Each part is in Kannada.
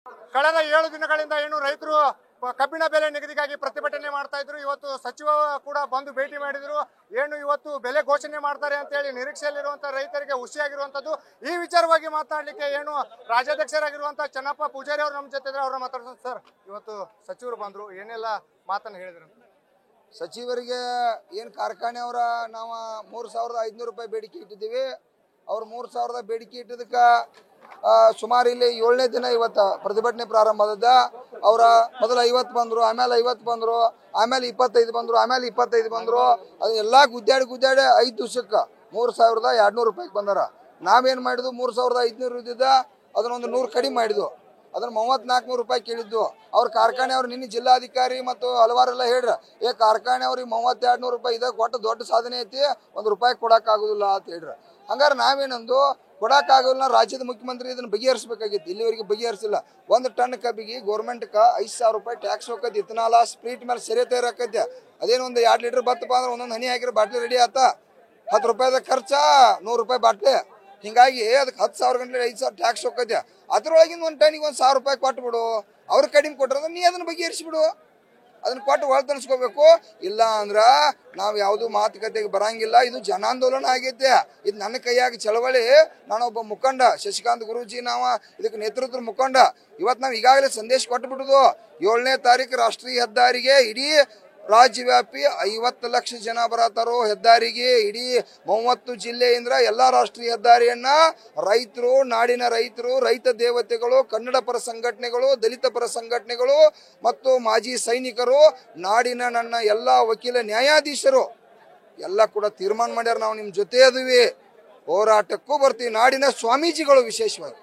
ಕಳೆದ 7 ದಿನಗಳಿಂದ ಏನು ರೈತರು ಕಬ್ಬಿನ ಬೆಲೆ ನಿಗದಿಗಾಗಿ ಪ್ರತಿಭಟನೆ ಮಾಡ್ತಾ ಇದ್ರು. ಇವತ್ತು ಸಚಿವ ಕೂಡ ಬಂದು ಭೇಟಿ ಮಾಡಿದ್ರು. ಏನು ಇವತ್ತು ಬೆಲೆ ಘೋಷಣೆ ಮಾಡ್ತಾರೆ ಅಂತ ಹೇಳಿ ನಿರೀಕ್ಷೆಯಲ್ಲಿರುವಂತಹ ರೈತರಿಗೆ ಖುಷಿಯಾಗಿರುವಂತದ್ದು. ಈ ವಿಚಾರವಾಗಿ ಮಾತಾಡ್ಲಿಕ್ಕೆ ಏನು ರಾಜ್ಯಾಧ್ಯಕ್ಷರಾಗಿರುವಂತಹ ಚನ್ನಪ್ಪ ಪೂಜಾರಿ ಅವರು ನಮ್ಮ ಜೊತೆ ಇದ್ರೆ ಅವ್ರನ್ನ ಮಾತಾಡ್ತಾರೆ. ಸರ್, ಇವತ್ತು ಸಚಿವರು ಬಂದ್ರು, ಏನೆಲ್ಲ ಮಾತನ್ನ ಹೇಳಿದ್ರು? ಸಚಿವರಿಗೆ ಏನು ಕಾರ್ಖಾನೆಯವರ ನಾವು 3,500 ರೂಪಾಯಿ ಬೇಡಿಕೆ ಇಟ್ಟಿದ್ದೀವಿ. ಅವ್ರು 3,000 ಬೇಡಿಕೆ ಇಟ್ಟಿದ್ದಕ್ಕೆ ಸುಮಾರು ಇಲ್ಲಿ 7ನೇ ದಿನ ಇವತ್ತು ಪ್ರತಿಭಟನೆ ಪ್ರಾರಂಭ ಆದದ. ಅವರ ಮೊದಲು 50 ಬಂದರು, ಆಮೇಲೆ 50 ಬಂದರು, ಆಮೇಲೆ 25 ಬಂದರು, ಆಮೇಲೆ 25 ಬಂದರು. ಅದು ಎಲ್ಲ ಗುದ್ದಾಡಿ 5 ದಿವಸಕ್ಕೆ 3,200 ರೂಪಾಯಿಗೆ ಬಂದಾರ. ನಾವೇನು ಮಾಡಿದ್ವು, 3,500 ಇದ್ದಿದ್ದ ಅದನ್ನೊಂದು 100 ಕಡಿಮೆ ಮಾಡಿದ್ವು. ಅದನ್ನ 3,400 ರೂಪಾಯಿ ಕೇಳಿದ್ದು. ಅವ್ರ ಕಾರ್ಖಾನೆ ಅವ್ರು ನಿನ್ನೆ ಜಿಲ್ಲಾಧಿಕಾರಿ ಮತ್ತು ಹಲವಾರೆಲ್ಲ ಹೇಳ್ರ, ಕಾರ್ಖಾನೆ ಅವ್ರಿಗೆ 3,200 ರೂಪಾಯಿ ಇದೆ, ಕೊಟ್ಟು ದೊಡ್ಡ ಸಾಧನೆ ಐತಿ, ₹1 ಕೊಡಕ್ಕಾಗೋದಿಲ್ಲ ಅಂತ ಹೇಳ್ರ. ಹಂಗಾರೆ ನಾವೇನಂದು ಕೊಡಕ್ಕಾಗೋಲ್ಲ, ರಾಜ್ಯದ ಮುಖ್ಯಮಂತ್ರಿ ಇದನ್ನ ಬಗೆಹರಿಸಬೇಕಾಗಿತ್ತು. ಇಲ್ಲಿವರೆಗೆ ಬಗೆಹರಿಸಿಲ್ಲ. 1 ಟನ್ ಕಬ್ಬಿಗೆ ಗೌರ್ಮೆಂಟ್ಗೆ 5,000 ರೂಪಾಯಿ ಟ್ಯಾಕ್ಸ್ ಹೋಗತ್ತೆ. ಇಥನಾಲ ಸ್ಪ್ರೀಟ್ ಮೇಲೆ ಸೆರೆ ತಯಾರಾಕತ್ತೆ. ಅದೇನು ಒಂದು 2 ಲೀಟರ್ ಬತ್ತಪ್ಪ ಅಂದ್ರೆ ಒಂದೊಂದು ಹನಿ ಹಾಕಿರೋ ಬಾಟ್ಲಿ ರೆಡಿ ಆತ. ₹10 ಖರ್ಚ, ₹100 ಬಾಟ್ಲಿ. ಹಿಂಗಾಗಿ ಅದಕ್ಕೆ 10,000 ಗಂಟೆ 5,000 ಟ್ಯಾಕ್ಸ್ ಹೋಗತ್ತೆ. ಅದ್ರೊಳಗಿನ 1 ಟನ್ನಿಗೆ ₹1,000 ಕೊಟ್ಬಿಡು. ಅವ್ರು ಕಡಿಮೆ ಕೊಟ್ಟರೆ ನೀ ಅದನ್ನ ಬಗೆಹರಿಸ್ಬಿಡು. ಅದನ್ನ ಕೊಟ್ಟು ಹೊಳ್ತನ್ಸ್ಕೋಬೇಕು. ಇಲ್ಲ ಅಂದ್ರ ನಾವು ಯಾವುದು ಮಾತುಕತೆಗೆ ಬರಂಗಿಲ್ಲ. ಇದು ಜನಾಂದೋಲನ ಆಗೈತೆ. ಇದು ನನ್ನ ಕೈಯಾಗ ಚಳವಳಿ. ನಾನೊಬ್ಬ ಮುಖಂಡ, ಶಶಿಕಾಂತ್ ಗುರೂಜಿ, ನಾವು ಇದಕ್ಕೆ ನೇತೃತ್ವ ಮುಖಂಡ. ಇವತ್ತು ನಾವು ಈಗಾಗಲೇ ಸಂದೇಶ ಕೊಟ್ಟುಬಿಡುದು. 7ನೇ ತಾರೀಕು ರಾಷ್ಟ್ರೀಯ ಹೆದ್ದಾರಿಗೆ ಇಡೀ ರಾಜ್ಯವ್ಯಾಪಿ 50 ಲಕ್ಷ ಜನ ಬರತಾರೋ ಹೆದ್ದಾರಿಗೆ. ಇಡೀ 30 ಜಿಲ್ಲೆಯಿಂದ ಎಲ್ಲ ರಾಷ್ಟ್ರೀಯ ಹೆದ್ದಾರಿಯನ್ನ ರೈತರು, ನಾಡಿನ ರೈತರು, ರೈತ ದೇವತೆಗಳು, ಕನ್ನಡ ಪರ ಸಂಘಟನೆಗಳು, ದಲಿತ ಪರ ಸಂಘಟನೆಗಳು ಮತ್ತು ಮಾಜಿ ಸೈನಿಕರು, ನಾಡಿನ ನನ್ನ ಎಲ್ಲ ವಕೀಲ ನ್ಯಾಯಾಧೀಶರು ಎಲ್ಲ ಕೂಡ ತೀರ್ಮಾನ ಮಾಡ್ಯಾರ. ನಾವು ನಿಮ್ಮ ಜೊತೆ ಅದೀವಿ, ಹೋರಾಟಕ್ಕೂ ಬರ್ತೀವಿ. ನಾಡಿನ ಸ್ವಾಮೀಜಿಗಳು ವಿಶೇಷವಾಗಿ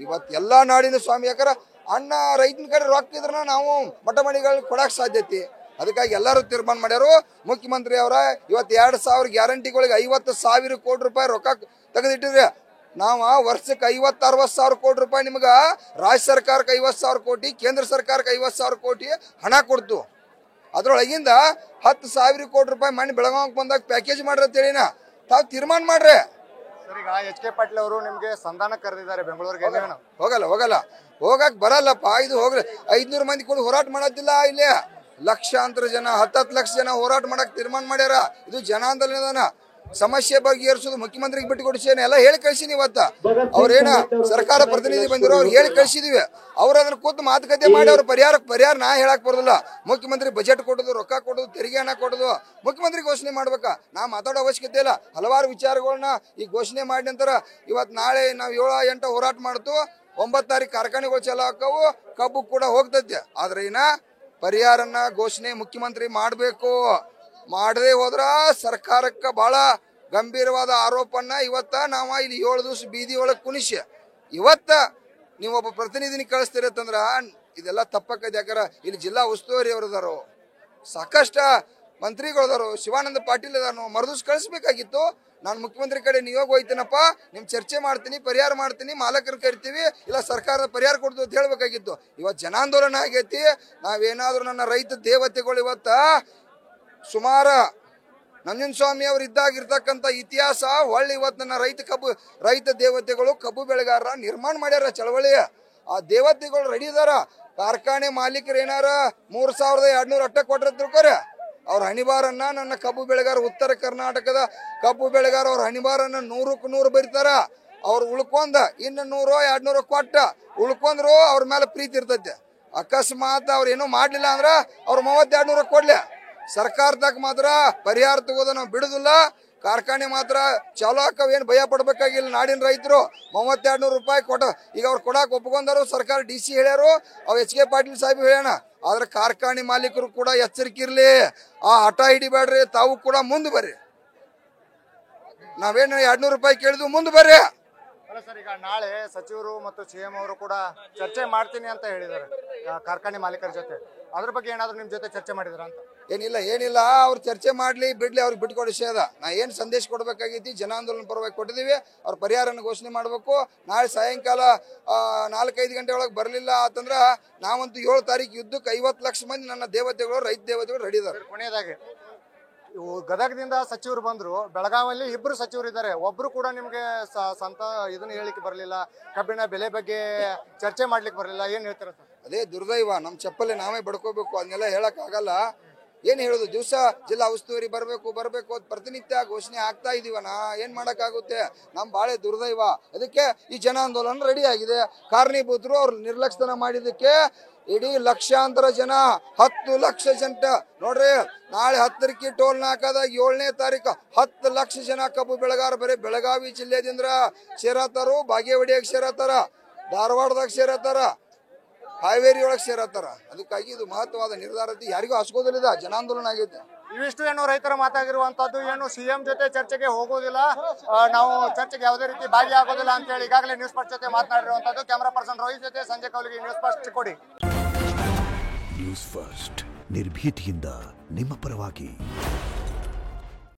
ಇವತ್ತು ಎಲ್ಲ ನಾಡಿನ ಸ್ವಾಮಿ, ಯಾಕಂದ್ರೆ ಅಣ್ಣ ರೈತನ ಕಡೆ ರೊಕ್ಕ ಇದ್ರ ನಾವು ಮಠ ಮಣಿಗಳಿಗೆ ಕೊಡಕ್ ಸಾಧ್ಯತೆ. ಅದಕ್ಕಾಗಿ ಎಲ್ಲರೂ ತೀರ್ಮಾನ ಮಾಡ್ಯಾರು. ಮುಖ್ಯಮಂತ್ರಿ ಅವರ ಇವತ್ತು 2,000 ಗ್ಯಾರಂಟಿಗಳಿಗೆ 50,000 ಕೋಟಿ ರೂಪಾಯಿ ರೊಕ್ಕ ತೆಗೆದಿಟ್ಟಿದ್ರೆ, ನಾವು ವರ್ಷಕ್ಕೆ 50-60 ಸಾವಿರ ಕೋಟಿ ರೂಪಾಯಿ ನಿಮ್ಗೆ ರಾಜ್ಯ ಸರ್ಕಾರಕ್ಕೆ 50,000 ಕೋಟಿ, ಕೇಂದ್ರ ಸರ್ಕಾರಕ್ಕೆ 50,000 ಕೋಟಿ ಹಣ ಕೊಡ್ತು. ಅದ್ರೊಳಗಿಂದ 10,000 ಕೋಟಿ ರೂಪಾಯಿ ಮಣ್ಣು ಬೆಳಗಾವಿಗೆ ಬಂದಾಗ ಪ್ಯಾಕೇಜ್ ಮಾಡ್ರಿ ಅಂತ ಹೇಳಿನ ತಾವು ತೀರ್ಮಾನ ಮಾಡ್ರಿ. ಸರ್, ಈಗ ಎಚ್.ಕೆ. ಪಾಟೀಲ್ ಅವರು ನಿಮ್ಗೆ ಸಂಧಾನ ಕರೆದಿದ್ದಾರೆ ಬೆಂಗಳೂರಿಗೆ. ಹೋಗಲ್ಲ ಹೋಗಕ್ ಬರಲ್ಲಪ್ಪ. ಇದು ಹೋಗ್ರಿ 500 ಮಂದಿ ಕೂಡ ಹೋರಾಟ ಮಾಡತ್ತಿಲ್ಲ. ಇಲ್ಲಿ ಲಕ್ಷಾಂತರ ಜನ, 10 ಲಕ್ಷ ಜನ ಹೋರಾಟ ಮಾಡಕ್ ತೀರ್ಮಾನ ಮಾಡ್ಯಾರ. ಇದು ಜನಾಂದೋಲನ. ಸಮಸ್ಯೆ ಬಗೆಹರಿಸೋದು ಮುಖ್ಯಮಂತ್ರಿಗೆ ಬಿಟ್ಟು ಕೊಡಿಸೇನೆ ಎಲ್ಲ ಹೇಳಿ ಕಳ್ಸಿನಿ. ಇವತ್ತ ಅವ್ರೇನ ಸರ್ಕಾರ ಪ್ರತಿನಿಧಿ ಬಂದಿರೋ ಅವ್ರು ಹೇಳಿ ಕಳ್ಸಿದೀವಿ. ಅವ್ರು ಅದನ್ನ ಕೂತು ಮಾತುಕತೆ ಮಾಡಿ ಅವ್ರ ಪರಿಹಾರ ನಾ ಹೇಳಕ್ ಬರೋದಿಲ್ಲ. ಮುಖ್ಯಮಂತ್ರಿ ಬಜೆಟ್ ಕೊಡೋದು, ರೊಕ್ಕ ಕೊಡೋದು, ತೆರಿಗೆ ಹಣ ಕೊಡೋದು ಮುಖ್ಯಮಂತ್ರಿ ಘೋಷಣೆ ಮಾಡ್ಬೇಕಾ. ನಾ ಮಾತಾಡೋ ಅವಶ್ಯಕತೆ ಇಲ್ಲ. ಹಲವಾರು ವಿಚಾರಗಳನ್ನ ಈ ಘೋಷಣೆ ಮಾಡಿ ನಂತರ ಇವತ್ತು ನಾಳೆ ನಾವು 7-8 ಹೋರಾಟ ಮಾಡ್ತು. 9 ತಾರೀಕು ಕಾರ್ಖಾನೆಗಳು ಚಾಲು ಹಾಕವು, ಕಬ್ಬು ಕೂಡ ಹೋಗ್ತೈತೆ. ಆದ್ರೆ ಇನ್ನ ಪರಿಹಾರನ ಘೋಷಣೆ ಮುಖ್ಯಮಂತ್ರಿ ಮಾಡಬೇಕು. ಮಾಡದೆ ಹೋದ್ರ ಸರ್ಕಾರಕ್ಕೆ ಬಹಳ ಗಂಭೀರವಾದ ಆರೋಪನ್ನ ಇವತ್ತ ನಾವು ಇಲ್ಲಿ 7 ದಿವಸ ಬೀದಿ ಒಳಗೆ ಕುಣಿಸಿ ಇವತ್ತ ನೀವೊಬ್ಬ ಪ್ರತಿನಿಧಿನ ಕಳಿಸ್ತಿರತ್ತಂದ್ರ ಇದೆಲ್ಲ ತಪ್ಪಕ್ಕೈತೆ. ಯಾಕಂದ್ರೆ ಇಲ್ಲಿ ಜಿಲ್ಲಾ ಉಸ್ತುವಾರಿ ಅವರದಾರು, ಸಾಕಷ್ಟ ಮಂತ್ರಿಗಳದಾರು, ಶಿವಾನಂದ ಪಾಟೀಲ್ ಅದಾರು. ಮರದಿವ್ಸ ಕಳಿಸ್ಬೇಕಾಗಿತ್ತು. ನಾನು ಮುಖ್ಯಮಂತ್ರಿ ಕಡೆ ನಿಯೋಗ ಹೋಯ್ತೀನಪ್ಪ, ನಿಮ್ ಚರ್ಚೆ ಮಾಡ್ತೀನಿ, ಪರಿಹಾರ ಮಾಡ್ತೀನಿ, ಮಾಲಕರು ಕರಿತೀವಿ, ಇಲ್ಲ ಸರ್ಕಾರದ ಪರಿಹಾರ ಕೊಡ್ತು ಅಂತ ಹೇಳ್ಬೇಕಾಗಿತ್ತು. ಇವತ್ತು ಜನಾಂದೋಲನ ಆಗೈತಿ. ನಾವೇನಾದ್ರೂ ನನ್ನ ರೈತ ದೇವತೆಗಳು ಇವತ್ತ ಸುಮಾರು ನಂಜನಸ್ವಾಮಿ ಅವ್ರು ಇದ್ದಾಗಿರ್ತಕ್ಕಂಥ ಇತಿಹಾಸ ಹೊಳ್ಳಿ ಇವತ್ತು ನನ್ನ ರೈತ ದೇವತೆಗಳು, ಕಬ್ಬು ಬೆಳೆಗಾರರ ನಿರ್ಮಾಣ ಮಾಡ್ಯಾರ ಚಳವಳಿ. ಆ ದೇವತೆಗಳು ರೆಡಿ ಇದಾರ. ಕಾರ್ಖಾನೆ ಮಾಲೀಕರು ಏನಾರ 3,200 ಅಟ್ಟ ಕೊಟ್ರ ತಿಳ್ಕೊರೆ ಅವ್ರ ಹಣಿಬಾರನ್ನ ನನ್ನ ಕಬ್ಬು ಬೆಳೆಗಾರ, ಉತ್ತರ ಕರ್ನಾಟಕದ ಕಬ್ಬು ಬೆಳೆಗಾರ ಅವ್ರ ಹಣಿಬಾರನ್ನ 100ಕ್ಕೆ 100 ಬರೀತಾರ. ಅವ್ರು ಉಳ್ಕೊಂಡ ಇನ್ನು 100-200 ಕೊಟ್ಟ ಉಳ್ಕೊಂಡ್ರು ಅವ್ರ ಮೇಲೆ ಪ್ರೀತಿ ಇರ್ತೈತೆ. ಅಕಸ್ಮಾತ್ ಅವ್ರ ಏನೋ ಮಾಡ್ಲಿಲ್ಲ ಅಂದ್ರ ಅವ್ರು 30-200 ಕೊಡ್ಲಿ. ಸರ್ಕಾರದಾಗ ಮಾತ್ರ ಪರಿಹಾರ ತಗೋದ ನಾವು ಬಿಡುದಿಲ್ಲ. ಕಾರ್ಖಾನೆ ಮಾತ್ರ ಚಾಲು ಹಾಕವೇನು ಭಯ ಪಡ್ಬೇಕಾಗಿಲ್ಲ. ನಾಡಿನ ರೈತರು 3200 ರೂಪಾಯಿ ಕೊಟ್ಟ ಈಗ ಅವ್ರು ಕೊಡಾಕ್ ಒಪ್ಕೊಂಡಾರು. ಸರ್ಕಾರ DC ಹೇಳ್ಯಾರು, ಅವ್ ಎಚ್.ಕೆ. ಪಾಟೀಲ್ ಸಾಹೇಬ್ ಹೇಳ್ಯಾನ. ಆದ್ರೆ ಕಾರ್ಖಾನೆ ಮಾಲೀಕರು ಕೂಡ ಎಚ್ಚರಿಕೆ ಇರ್ಲಿ. ಆ ಹಠ ಹಿಡಿಬೇಡ್ರಿ. ತಾವು ಕೂಡ ಮುಂದೆ ಬರ್ರಿ. ನಾವೇನು 200 ರೂಪಾಯಿ ಕೇಳಿದ್ವು, ಮುಂದೆ ಬರ್ರಿ. ಅಲ್ಲ ಸರ್, ಈಗ ನಾಳೆ ಸಚಿವರು ಮತ್ತು CM ಅವರು ಕೂಡ ಚರ್ಚೆ ಮಾಡ್ತೀನಿ ಅಂತ ಹೇಳಿದ್ದಾರೆ ಕಾರ್ಖಾನೆ ಮಾಲೀಕರ ಜೊತೆ. ಅದ್ರ ಬಗ್ಗೆ ಏನಾದ್ರು ನಿಮ್ ಜೊತೆ ಚರ್ಚೆ ಮಾಡಿದ್ರ ಅಂತ? ಏನಿಲ್ಲ ಅವ್ರು ಚರ್ಚೆ ಮಾಡ್ಲಿ ಬಿಡ್ಲಿ, ಅವ್ರಿಗೆ ಬಿಟ್ಕೊಡಿ ವಿಷಯ ಅದ. ನಾ ಏನ್ ಸಂದೇಶ ಕೊಡ್ಬೇಕಾಗೈತಿ ಜನಾಂದೋಲನ ಪರವಾಗಿ ಕೊಟ್ಟಿದೀವಿ. ಅವ್ರ ಪರಿಹಾರನ ಘೋಷಣೆ ಮಾಡ್ಬೇಕು. ನಾಳೆ ಸಾಯಂಕಾಲ 4-5 ಗಂಟೆ ಒಳಗೆ ಬರಲಿಲ್ಲ ಅಂತಂದ್ರ ನಾವಂತೂ 7 ತಾರೀಕು ಯುದ್ಧಕ್ಕೆ 50 ಲಕ್ಷ ಮಂದಿ ನನ್ನ ದೇವತೆಗಳು, ರೈತ ದೇವತೆಗಳು ರೆಡಿ ಇದಾರೆ. ಕೊನೆಯದಾಗಿ ಗದಗದಿಂದ ಸಚಿವರು ಬಂದ್ರು, ಬೆಳಗಾವಿಯಲ್ಲಿ ಇಬ್ರು ಸಚಿವರು ಇದ್ದಾರೆ, ಒಬ್ರು ಕೂಡ ನಿಮ್ಗೆ ಸಂತ ಇದನ್ನ ಹೇಳಿಕ್ಕೆ ಬರಲಿಲ್ಲ, ಕಬ್ಬಿನ ಬೆಲೆ ಬಗ್ಗೆ ಚರ್ಚೆ ಮಾಡ್ಲಿಕ್ಕೆ ಬರಲಿಲ್ಲ, ಏನ್ ಹೇಳ್ತೀರಾ ಸರ್? ಅದೇ ದುರ್ದೈವ, ನಮ್ಮ ಚಪ್ಪಲ್ಲಿ ನಾವೇ ಬಡ್ಕೋಬೇಕು, ಅದನ್ನೆಲ್ಲ ಹೇಳಕ್ ಆಗಲ್ಲ. ಏನ್ ಹೇಳುದು, ದಿವಸ ಜಿಲ್ಲಾ ಉಸ್ತುವಾರಿ ಬರ್ಬೇಕು ಅಂತ ಪ್ರತಿನಿತ್ಯ ಘೋಷಣೆ ಆಗ್ತಾ ಇದೀವನ, ಏನ್ ಮಾಡಕ್ಕಾಗುತ್ತೆ? ನಮ್ ಬಾಳೆ ದುರ್ದೈವ. ಅದಕ್ಕೆ ಈ ಜನ ಆಂದೋಲನ ರೆಡಿ ಆಗಿದೆ. ಕಾರಣೀಭೂತರು ಅವ್ರು ನಿರ್ಲಕ್ಷ್ಯನ ಮಾಡಿದಕ್ಕೆ ಇಡೀ ಲಕ್ಷಾಂತರ ಜನ, 10 ಲಕ್ಷ ಜನ ನೋಡ್ರಿ, ನಾಳೆ 10ಕ್ಕೆ ಟೋಲ್ ನಾಕಾದಾಗ 7ನೇ ತಾರೀಕು 10 ಲಕ್ಷ ಜನ ಕಬ್ಬು ಬೆಳೆಗಾರ ಬರೀ ಬೆಳಗಾವಿ ಜಿಲ್ಲೆದಿಂದ ಸೇರತ್ತಾರು, ಬಾಗೇವಾಡಿಯಾಗ ಸೇರತ್ತಾರ, ಧಾರವಾಡದಾಗ ಸೇರತ್ತಾರ, ಹಾವೇರಿ ಒಳಗೆ ಸೇರತ್ತಾರ. ಅದಕ್ಕಾಗಿ ಇದು ಮಹತ್ವವಾದ ನಿರ್ಧಾರ, ಯಾರಿಗೂ ಹಸ್ಕೋದಿಲ್ಲ, ಜನಾಂದೋಲನ ಆಗೈತೆ. ಇವಿಷ್ಟು ಏನು ರೈತರ ಮಾತಾಗಿರುವಂತದ್ದು, ಏನು ಸಿಎಂ ಜೊತೆ ಚರ್ಚೆಗೆ ಹೋಗೋದಿಲ್ಲ, ನಾವು ಚರ್ಚೆಗೆ ಯಾವುದೇ ರೀತಿ ಭಾಗಿಯಾಗೋದಿಲ್ಲ ಅಂತ ಹೇಳಿ ಈಗಾಗಲೇ ನ್ಯೂಸ್ ಫಸ್ಟ್ ಜೊತೆ ಮಾತನಾಡಿರುವಂತದ್ದು. ಕ್ಯಾಮರಾ ಪರ್ಸನ್ ರೋಹಿತ್ ಜೊತೆ ಸಂಜೆ ಕೌಲಿಗೆ, ನ್ಯೂಸ್ ಫಸ್ಟ್ ಕೊಡಿ. ನ್ಯೂಸ್ ಫಸ್ಟ್ ನಿರ್ಭೀತಿಯಿಂದ ನಿಮ್ಮ ಪರವಾಗಿ.